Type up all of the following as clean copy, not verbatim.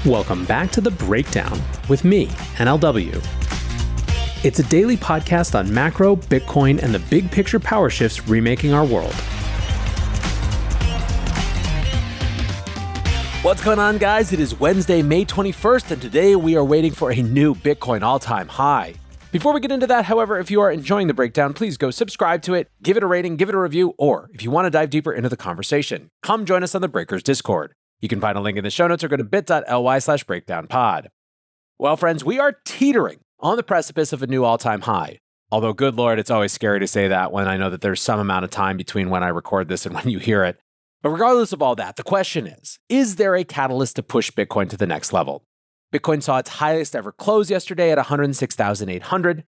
Welcome back to The Breakdown with me, NLW. It's a daily podcast on macro, Bitcoin, and the big picture power shifts remaking our world. What's going on, guys? It is Wednesday, May 21st, and today we are waiting for a new Bitcoin all-time high. Before we get into that, however, if you are enjoying The Breakdown, please go subscribe to it, give it a rating, give it a review, or if you want to dive deeper into the conversation, come join us on the Breakers Discord. You can find a link in the show notes or go to bit.ly/breakdownpod. Well, friends, we are teetering on the precipice of a new all-time high. Although, good Lord, it's always scary to say that when I know that there's some amount of time between when I record this and when you hear it. But regardless of all that, the question is there a catalyst to push Bitcoin to the next level? Bitcoin saw its highest ever close yesterday at 106,800.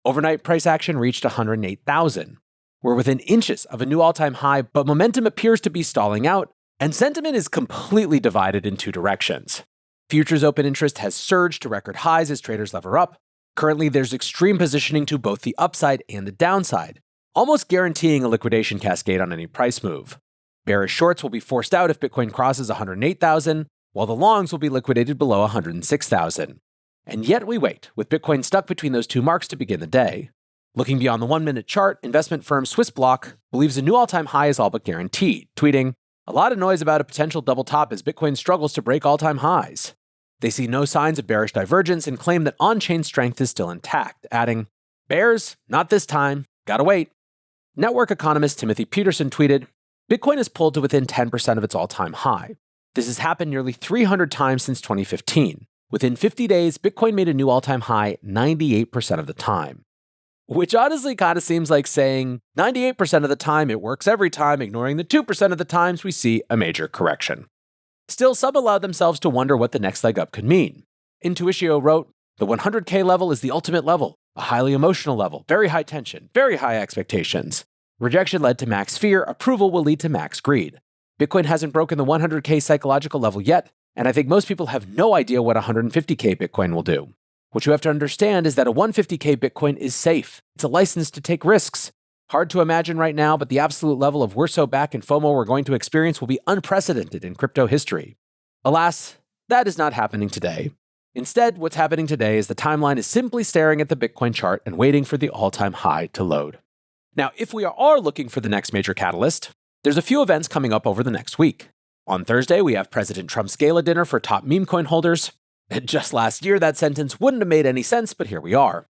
Overnight price action reached 108,000. We're within inches of a new all-time high, but momentum appears to be stalling out, and sentiment is completely divided in two directions. Futures open interest has surged to record highs as traders lever up. Currently, there's extreme positioning to both the upside and the downside, almost guaranteeing a liquidation cascade on any price move. Bearish shorts will be forced out if Bitcoin crosses 108,000, while the longs will be liquidated below 106,000. And yet we wait, with Bitcoin stuck between those two marks to begin the day. Looking beyond the 1-minute chart, investment firm Swissblock believes a new all-time high is all but guaranteed, tweeting, "A lot of noise about a potential double top as Bitcoin struggles to break all-time highs." They see no signs of bearish divergence and claim that on-chain strength is still intact, adding, "Bears? Not this time. Gotta wait." Network economist Timothy Peterson tweeted, "Bitcoin is pulled to within 10% of its all-time high. This has happened nearly 300 times since 2015. Within 50 days, Bitcoin made a new all-time high 98% of the time." Which honestly kind of seems like saying 98% of the time it works every time, ignoring the 2% of the times we see a major correction. Still, some allowed themselves to wonder what the next leg up could mean. Intuitio wrote, "The 100K level is the ultimate level, a highly emotional level, very high tension, very high expectations. Rejection led to max fear, approval will lead to max greed. Bitcoin hasn't broken the 100K psychological level yet, and I think most people have no idea what 150K Bitcoin will do. What you have to understand is that a 150K Bitcoin is safe. It's a license to take risks. Hard to imagine right now, but the absolute level of we're so back and FOMO we're going to experience will be unprecedented in crypto history." Alas, that is not happening today. Instead, what's happening today is the timeline is simply staring at the Bitcoin chart and waiting for the all-time high to load. Now, if we are looking for the next major catalyst, there's a few events coming up over the next week. On Thursday, we have President Trump's gala dinner for top Memecoin holders. Just last year, that sentence wouldn't have made any sense, but here we are.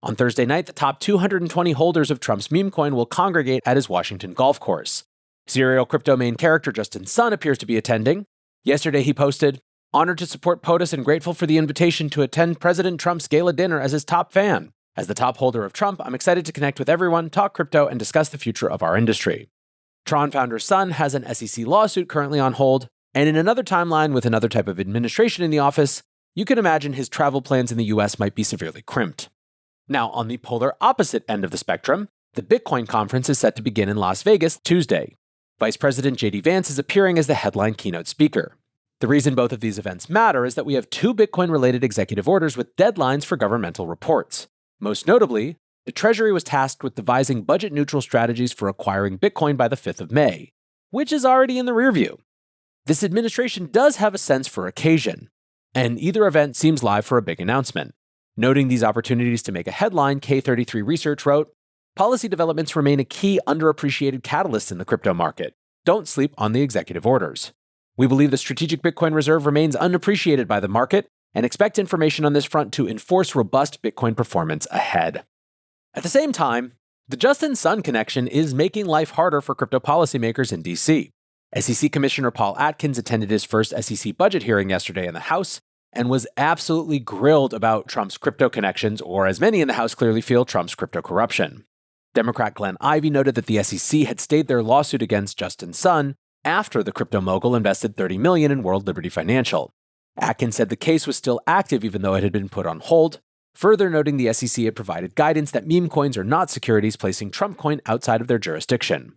On Thursday night, the top 220 holders of Trump's Memecoin will congregate at his Washington golf course. Serial crypto main character Justin Sun appears to be attending. Yesterday, he posted, "Honored to support POTUS and grateful for the invitation to attend President Trump's gala dinner as his top fan. As the top holder of Trump, I'm excited to connect with everyone, talk crypto, and discuss the future of our industry." Tron founder Sun has an SEC lawsuit currently on hold, and in another timeline with another type of administration in the office, you can imagine his travel plans in the US might be severely crimped. Now, on the polar opposite end of the spectrum, the Bitcoin conference is set to begin in Las Vegas Tuesday. Vice President JD Vance is appearing as the headline keynote speaker. The reason both of these events matter is that we have two Bitcoin-related executive orders with deadlines for governmental reports. Most notably, the Treasury was tasked with devising budget-neutral strategies for acquiring Bitcoin by the 5th of May, which is already in the rearview. This administration does have a sense for occasion, and either event seems live for a big announcement. Noting these opportunities to make a headline, K33 Research wrote, "Policy developments remain a key underappreciated catalyst in the crypto market. Don't sleep on the executive orders. We believe the strategic Bitcoin reserve remains unappreciated by the market and expect information on this front to enforce robust Bitcoin performance ahead." At the same time, the Justin Sun connection is making life harder for crypto policymakers in DC. SEC Commissioner Paul Atkins attended his first SEC budget hearing yesterday in the House and was absolutely grilled about Trump's crypto connections, or as many in the House clearly feel, Trump's crypto corruption. Democrat Glenn Ivey noted that the SEC had stayed their lawsuit against Justin Sun after the crypto mogul invested $30 million in World Liberty Financial. Atkins said the case was still active even though it had been put on hold, further noting the SEC had provided guidance that meme coins are not securities placing Trump coin outside of their jurisdiction.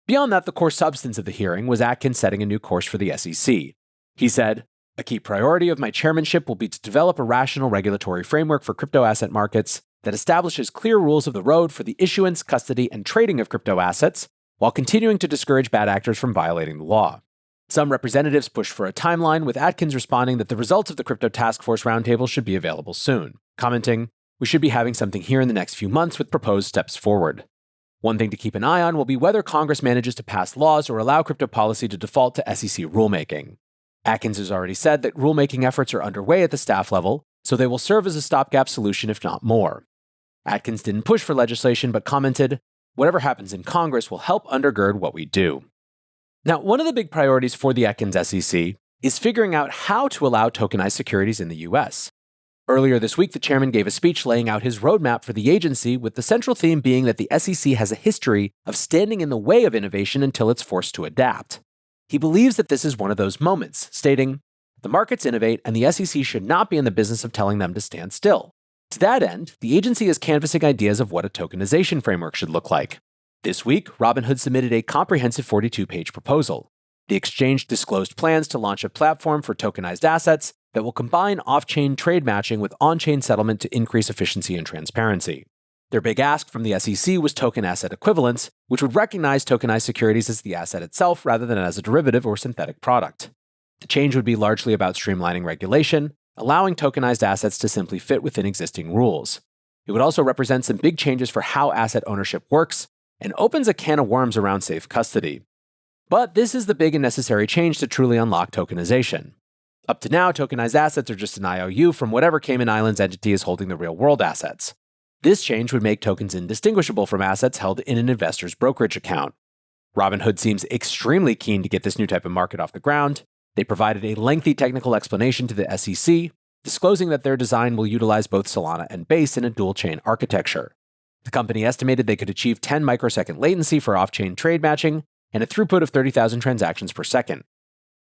Beyond that, the core substance of the hearing was Atkins setting a new course for the SEC. He said, "A key priority of my chairmanship will be to develop a rational regulatory framework for crypto asset markets that establishes clear rules of the road for the issuance, custody, and trading of crypto assets, while continuing to discourage bad actors from violating the law. Some representatives pushed for a timeline, with Atkins responding that the results of the Crypto Task Force Roundtable should be available soon, commenting, "We should be having something here in the next few months with proposed steps forward." One thing to keep an eye on will be whether Congress manages to pass laws or allow crypto policy to default to SEC rulemaking. Atkins has already said that rulemaking efforts are underway at the staff level, so they will serve as a stopgap solution if not more. Atkins didn't push for legislation but commented, "Whatever happens in Congress will help undergird what we do." Now, one of the big priorities for the Atkins SEC is figuring out how to allow tokenized securities in the US. Earlier this week, the chairman gave a speech laying out his roadmap for the agency, with the central theme being that the SEC has a history of standing in the way of innovation until it's forced to adapt. He believes that this is one of those moments, stating, "The markets innovate, and the SEC should not be in the business of telling them to stand still." To that end, the agency is canvassing ideas of what a tokenization framework should look like. This week, Robinhood submitted a comprehensive 42-page proposal. The exchange disclosed plans to launch a platform for tokenized assets that will combine off-chain trade matching with on-chain settlement to increase efficiency and transparency. Their big ask from the SEC was token asset equivalence, which would recognize tokenized securities as the asset itself rather than as a derivative or synthetic product. The change would be largely about streamlining regulation, allowing tokenized assets to simply fit within existing rules. It would also represent some big changes for how asset ownership works, and opens a can of worms around safe custody. But this is the big and necessary change to truly unlock tokenization. Up to now, tokenized assets are just an IOU from whatever Cayman Islands entity is holding the real-world assets. This change would make tokens indistinguishable from assets held in an investor's brokerage account. Robinhood seems extremely keen to get this new type of market off the ground. They provided a lengthy technical explanation to the SEC, disclosing that their design will utilize both Solana and Base in a dual-chain architecture. The company estimated they could achieve 10 microsecond latency for off-chain trade matching and a throughput of 30,000 transactions per second.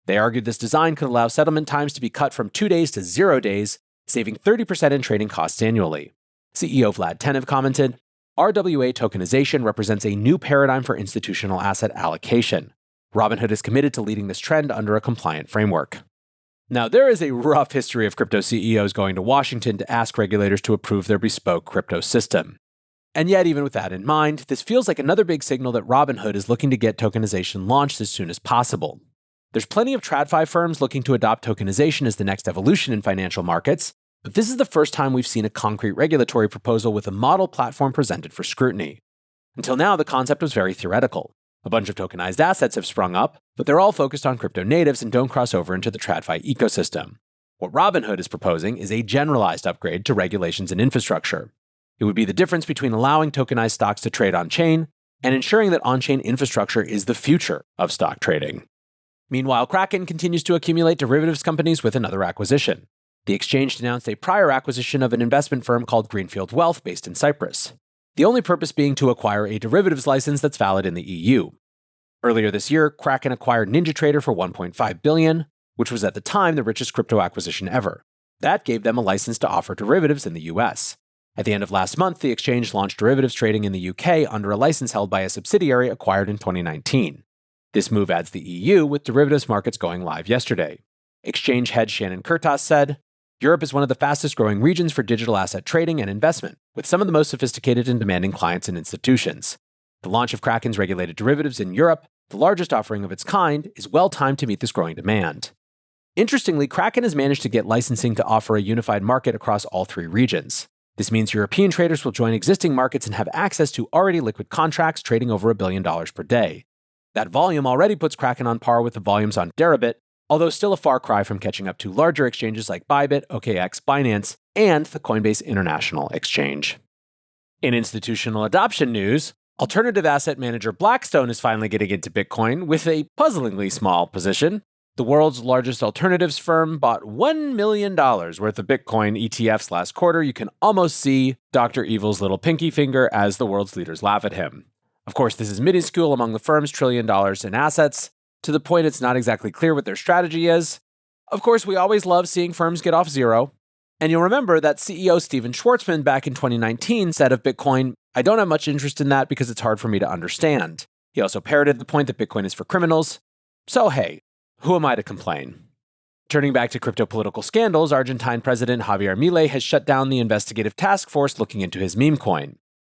They argued this design could allow settlement times to be cut from 2 days to 0 days, saving 30% in trading costs annually. CEO Vlad Tenev commented, "RWA tokenization represents a new paradigm for institutional asset allocation. Robinhood is committed to leading this trend under a compliant framework." Now, there is a rough history of crypto CEOs going to Washington to ask regulators to approve their bespoke crypto system. And yet, even with that in mind, this feels like another big signal that Robinhood is looking to get tokenization launched as soon as possible. There's plenty of TradFi firms looking to adopt tokenization as the next evolution in financial markets, but this is the first time we've seen a concrete regulatory proposal with a model platform presented for scrutiny. Until now, the concept was very theoretical. A bunch of tokenized assets have sprung up, but they're all focused on crypto natives and don't cross over into the TradFi ecosystem. What Robinhood is proposing is a generalized upgrade to regulations and infrastructure. It would be the difference between allowing tokenized stocks to trade on-chain and ensuring that on-chain infrastructure is the future of stock trading. Meanwhile, Kraken continues to accumulate derivatives companies with another acquisition. The exchange announced a prior acquisition of an investment firm called Greenfield Wealth based in Cyprus, the only purpose being to acquire a derivatives license that's valid in the EU. Earlier this year, Kraken acquired NinjaTrader for $1.5 billion, which was at the time the richest crypto acquisition ever. That gave them a license to offer derivatives in the US. At the end of last month, the exchange launched derivatives trading in the UK under a license held by a subsidiary acquired in 2019. This move adds the EU, with derivatives markets going live yesterday. Exchange head Shannon Kurtas said, "Europe is one of the fastest growing regions for digital asset trading and investment, with some of the most sophisticated and demanding clients and institutions. The launch of Kraken's regulated derivatives in Europe, the largest offering of its kind, is well timed to meet this growing demand." Interestingly, Kraken has managed to get licensing to offer a unified market across all 3 regions. This means European traders will join existing markets and have access to already liquid contracts trading over $1 billion per day. That volume already puts Kraken on par with the volumes on Deribit, although still a far cry from catching up to larger exchanges like Bybit, OKX, Binance, and the Coinbase International Exchange. In institutional adoption news, alternative asset manager Blackstone is finally getting into Bitcoin with a puzzlingly small position. The world's largest alternatives firm bought $1 million worth of Bitcoin ETFs last quarter. You can almost see Dr. Evil's little pinky finger as the world's leaders laugh at him. Of course, this is minuscule among the firm's $1 trillion in assets, to the point it's not exactly clear what their strategy is. Of course, we always love seeing firms get off zero. And you'll remember that CEO Steven Schwartzman back in 2019 said of Bitcoin, "I don't have much interest in that because it's hard for me to understand." He also parroted the point that Bitcoin is for criminals. So hey, who am I to complain? Turning back to crypto political scandals, Argentine President Javier Milei has shut down the investigative task force looking into his Memecoin.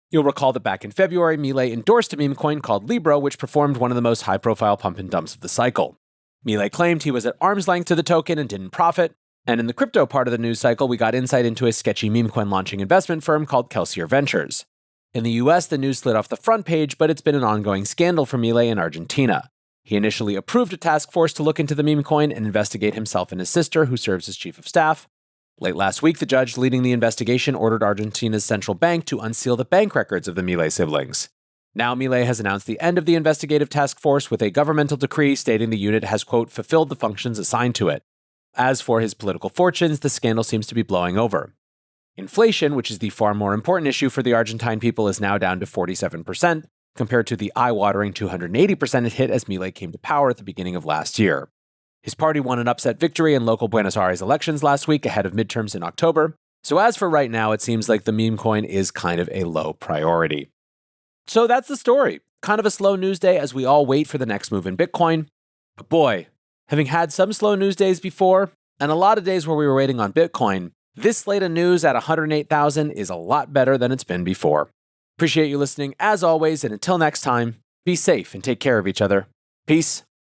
You'll recall that back in February, Milei endorsed a Memecoin called Libra, which performed one of the most high-profile pump and dumps of the cycle. Milei claimed he was at arm's length to the token and didn't profit. And in the crypto part of the news cycle, we got insight into a sketchy memecoin launching investment firm called Kelsier Ventures. In the US, the news slid off the front page, but it's been an ongoing scandal for Milei in Argentina. He initially approved a task force to look into the memecoin and investigate himself and his sister, who serves as chief of staff. Late last week, the judge leading the investigation ordered Argentina's central bank to unseal the bank records of the Milei siblings. Now Milei has announced the end of the investigative task force with a governmental decree stating the unit has, quote, fulfilled the functions assigned to it. As for his political fortunes, the scandal seems to be blowing over. Inflation, which is the far more important issue for the Argentine people, is now down to 47%, compared to the eye-watering 280% it hit as Milei came to power at the beginning of last year. His party won an upset victory in local Buenos Aires elections last week ahead of midterms in October. So as for right now, it seems like the meme coin is kind of a low priority. So that's the story. Kind of a slow news day as we all wait for the next move in Bitcoin. But boy, having had some slow news days before, and a lot of days where we were waiting on Bitcoin, this slate of news at 108,000 is a lot better than it's been before. Appreciate you listening as always, and until next time, be safe and take care of each other. Peace.